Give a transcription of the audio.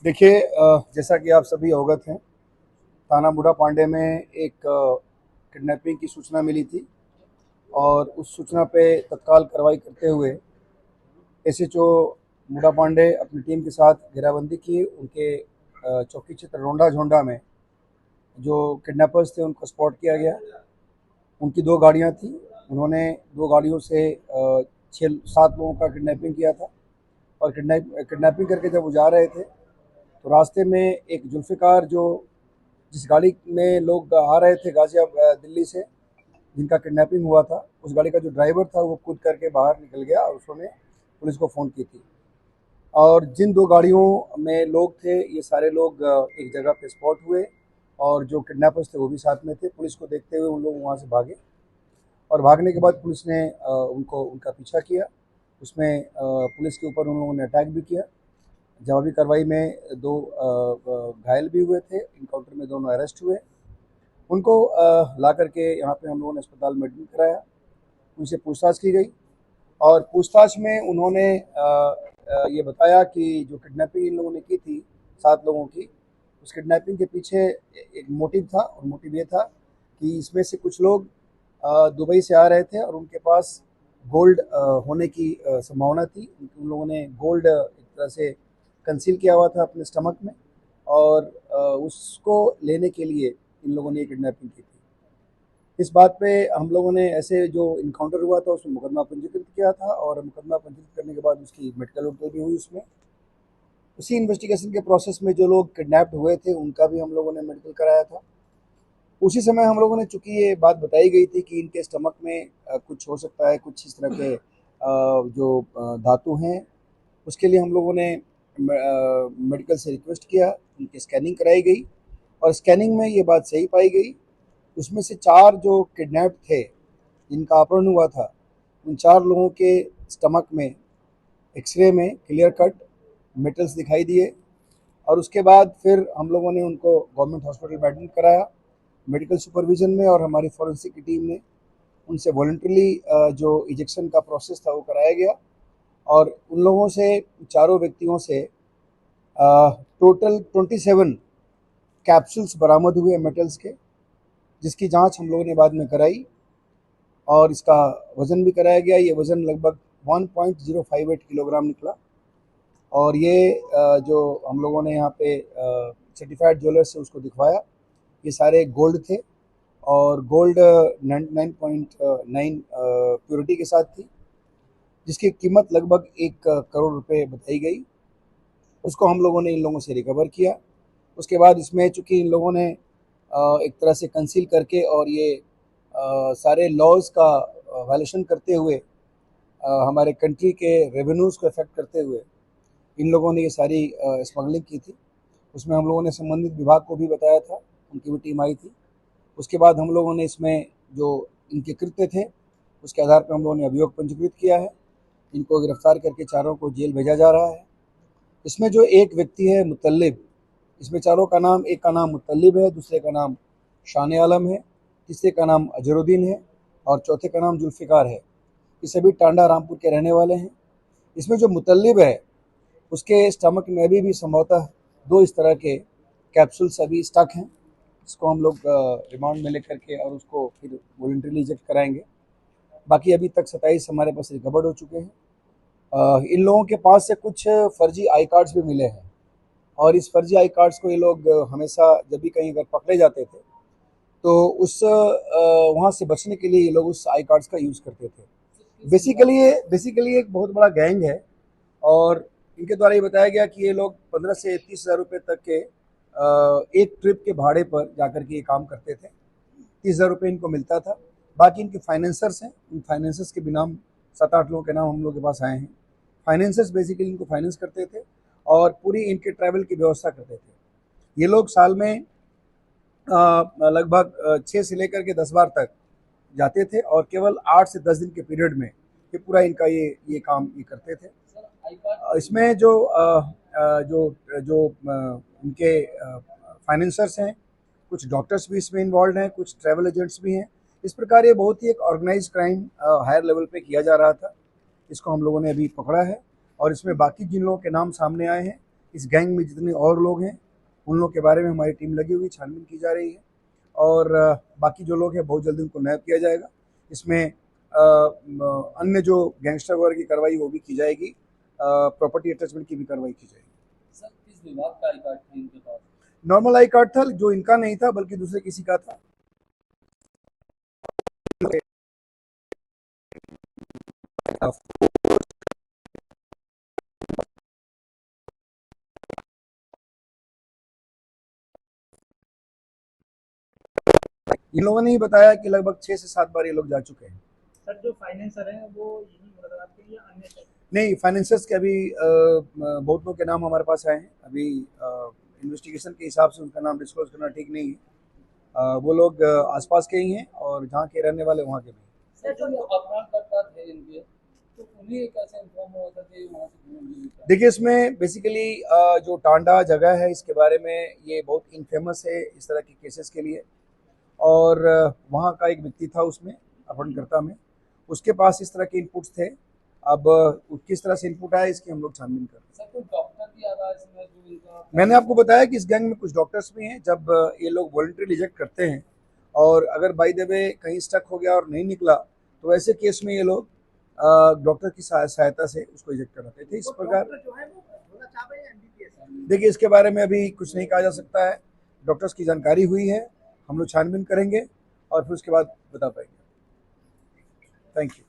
देखिए, जैसा कि आप सभी अवगत हैं, थाना बूढ़ा पांडे में एक किडनैपिंग की सूचना मिली थी और उस सूचना पे तत्काल कार्रवाई करते हुए एसएचओ बूढ़ा पांडे अपनी टीम के साथ घेराबंदी की। उनके चौकी क्षेत्र रोंडा झोंडा में जो किडनैपर्स थे उनको स्पॉट किया गया। उनकी 2 गाड़ियाँ थीं। उन्होंने 2 गाड़ियों से 6-7 लोगों का किडनैपिंग किया था और किडनैपिंग करके जब वो जा रहे थे तो रास्ते में एक जुल्फ़िकार, जो जिस गाड़ी में लोग आ रहे थे गाज़ियाबाद दिल्ली से, जिनका किडनैपिंग हुआ था, उस गाड़ी का जो ड्राइवर था वो कूद करके बाहर निकल गया और उसने पुलिस को फ़ोन की थी। और जिन 2 गाड़ियों में लोग थे, ये सारे लोग एक जगह पे स्पॉट हुए और जो किडनैपर्स थे वो भी साथ में थे। पुलिस को देखते हुए उन लोग वहाँ से भागे और भागने के बाद पुलिस ने उनका पीछा किया। उसमें पुलिस के ऊपर उन लोगों ने अटैक भी किया। जवाबी कार्रवाई में 2 घायल भी हुए थे। इनकाउंटर में दोनों अरेस्ट हुए। उनको ला करके यहाँ पे हम लोगों ने अस्पताल में एडमिट कराया। उनसे पूछताछ की गई और पूछताछ में उन्होंने ये बताया कि जो किडनैपिंग इन लोगों ने की थी 7 लोगों की, उस किडनैपिंग के पीछे एक मोटिव था और मोटिव ये था कि इसमें से कुछ लोग दुबई से आ रहे थे और उनके पास गोल्ड होने की संभावना थी। उन लोगों ने गोल्ड एक तरह से कंसील किया हुआ था अपने स्टमक में और उसको लेने के लिए इन लोगों ने ये किडनैपिंग की थी। इस बात पे हम लोगों ने ऐसे जो इनकाउंटर हुआ था उसमें मुकदमा पंजीकृत किया था और मुकदमा पंजीकृत करने के बाद उसकी मेडिकल रिपोर्ट भी हुई उसमें। उसी इन्वेस्टिगेशन के प्रोसेस में जो लोग किडनैप्ड हुए थे उनका भी हम लोगों ने मेडिकल कराया था। उसी समय हम लोगों ने, चूँकि ये बात बताई गई थी कि इनके स्टमक में कुछ हो सकता है, कुछ इस तरह के जो धातु हैं, उसके लिए हम लोगों ने मेडिकल से रिक्वेस्ट किया। उनकी स्कैनिंग कराई गई और स्कैनिंग में ये बात सही पाई गई। उसमें से 4 जो किडनैप्ड थे, जिनका अपहरण हुआ था, उन 4 लोगों के स्टमक में एक्सरे में क्लियर कट मेटल्स दिखाई दिए और उसके बाद फिर हम लोगों ने उनको गवर्नमेंट हॉस्पिटल में एडमिट कराया मेडिकल सुपरविज़न में और हमारी फॉरेंसिक की टीम ने उनसे वॉलंटरली जो इजेक्शन का प्रोसेस था वो कराया गया और उन लोगों से, चारों व्यक्तियों से टोटल 27 कैप्सूल्स बरामद हुए मेटल्स के, जिसकी जांच हम लोगों ने बाद में कराई और इसका वज़न भी कराया गया। ये वज़न लगभग 1.058 किलोग्राम निकला और ये जो हम लोगों ने यहाँ पे सर्टिफाइड ज्वेलर से उसको दिखवाया, ये सारे गोल्ड थे और गोल्ड 99.9 प्योरिटी के साथ थी, जिसकी कीमत लगभग 1 करोड़ रुपए बताई गई। उसको हम लोगों ने इन लोगों से रिकवर किया। उसके बाद इसमें चूँकि इन लोगों ने एक तरह से कंसील करके और ये सारे लॉज़ का वायलेशन करते हुए, हमारे कंट्री के रेवेन्यूज़ को अफेक्ट करते हुए इन लोगों ने ये सारी स्मगलिंग की थी। उसमें हम लोगों ने संबंधित विभाग को भी बताया था, उनकी भी टीम आई थी। उसके बाद हम लोगों ने इसमें जो इनके कृत्य थे उसके आधार पर हम लोगों ने अभियोग पंजीकृत किया है। इनको गिरफ्तार करके चारों को जेल भेजा जा रहा है। इसमें जो एक व्यक्ति है मुतल्लिब, इसमें चारों का नाम, एक का नाम मुतल्लिब है, दूसरे का नाम शान आलम है, तीसरे का नाम अजरुद्दीन है और चौथे का नाम जुल्फ़िकार है। ये सभी टांडा रामपुर के रहने वाले हैं। इसमें जो मुतल्लिब है उसके स्टमक में अभी भी संभवतः 2 इस तरह के कैप्सूल्स अभी स्टक हैं। इसको हम लोग रिमांड में लेकर के और उसको फिर वॉलंटरली इजेक्ट कराएंगे। बाकी अभी तक 27 हमारे पास रिकवर्ड हो चुके हैं। इन लोगों के पास से कुछ फर्जी आई कार्ड्स भी मिले हैं और इस फर्जी आई कार्ड्स को ये लोग हमेशा जब भी कहीं अगर पकड़े जाते थे तो उस वहाँ से बचने के लिए ये लोग उस आई कार्ड्स का यूज़ करते थे। बेसिकली एक बहुत बड़ा गैंग है और इनके द्वारा ये बताया गया कि ये लोग 15 से 30 हज़ार रुपये तक के एक ट्रिप के भाड़े पर जाकर के ये काम करते थे। 30 हज़ार रुपये इनको मिलता था। बाकी इनके फाइनेंसर्स हैं, इन फाइनेंसर्स के भी नाम 7-8 लोगों के नाम हम लोग के पास आए हैं। फाइनेंसर्स बेसिकली इनको फाइनेंस करते थे और पूरी इनके ट्रैवल की व्यवस्था करते थे। ये लोग साल में लगभग 6 से लेकर के 10 बार तक जाते थे और केवल 8 से 10 दिन के पीरियड में ये पूरा इनका ये काम ये करते थे। इसमें जो इनके फाइनेंसर्स हैं, कुछ डॉक्टर्स भी इसमें इन्वॉल्व हैं, कुछ ट्रैवल एजेंट्स भी हैं। इस प्रकार ये बहुत ही एक ऑर्गेनाइज्ड क्राइम हायर लेवल पे किया जा रहा था। इसको हम लोगों ने अभी पकड़ा है और इसमें बाकी जिन लोगों के नाम सामने आए हैं इस गैंग में जितने और लोग हैं उन लोग के बारे में हमारी टीम लगी हुई, छानबीन की जा रही है और बाकी जो लोग हैं बहुत जल्दी उनको नैप किया जाएगा। इसमें अन्य जो गैंगस्टर वगैरह की कार्रवाई वो भी की जाएगी, प्रॉपर्टी अटैचमेंट की भी कार्रवाई की जाएगी। सर किस विभाग का आई कार्ड था इनके पास? नॉर्मल आई कार्ड था जो इनका नहीं था बल्कि दूसरे किसी का था। इन लोगों ने ही बताया कि लगभग 6 से 7 बार ये लोग जा चुके हैं। सर जो फाइनेंसर हैं वो यही मुरादाबाद के या अन्य शहर? नहीं, फाइनेंसर्स के अभी बहुत लोग के नाम हमारे पास आए हैं। अभी इन्वेस्टिगेशन के हिसाब से उनका नाम डिस्क्लोज करना ठीक नहीं है। वो लोग आसपास के ही हैं और जहाँ के रहने वाले वहाँ के भी। सर जो अपहरणकर्ता थे इनके, तो उन्हें कैसे इन्फॉर्म हुआ था कि वहाँ से ढूंढ लिया? देखिए, इसमें बेसिकली जो टांडा जगह है इसके बारे में ये बहुत इनफेमस है इस तरह के केसेस के लिए और वहाँ का एक व्यक्ति था उसमें अपहरणकर्ता में, उसके पास इस तरह के इनपुट्स थे। अब किस तरह से इनपुट आया इसकी हम लोग छानबीन कर रहे हैं। सर कोई डॉक्टर भी आ रहा है इसमें जो इनका? मैंने आपको बताया कि इस गैंग में कुछ डॉक्टर्स भी हैं। जब ये लोग वॉलंटरी रिजेक्ट करते हैं और अगर बाय द वे कहीं स्टक हो गया और नहीं निकला तो ऐसे केस में ये लोग डॉक्टर की सहायता से उसको रिजेक्ट कराते थे। इस प्रकार देखिए, इसके बारे में अभी कुछ नहीं कहा जा सकता है। डॉक्टर्स की जानकारी हुई है, हम लोग छानबीन करेंगे और फिर उसके बाद बता पाएंगे। Thank you.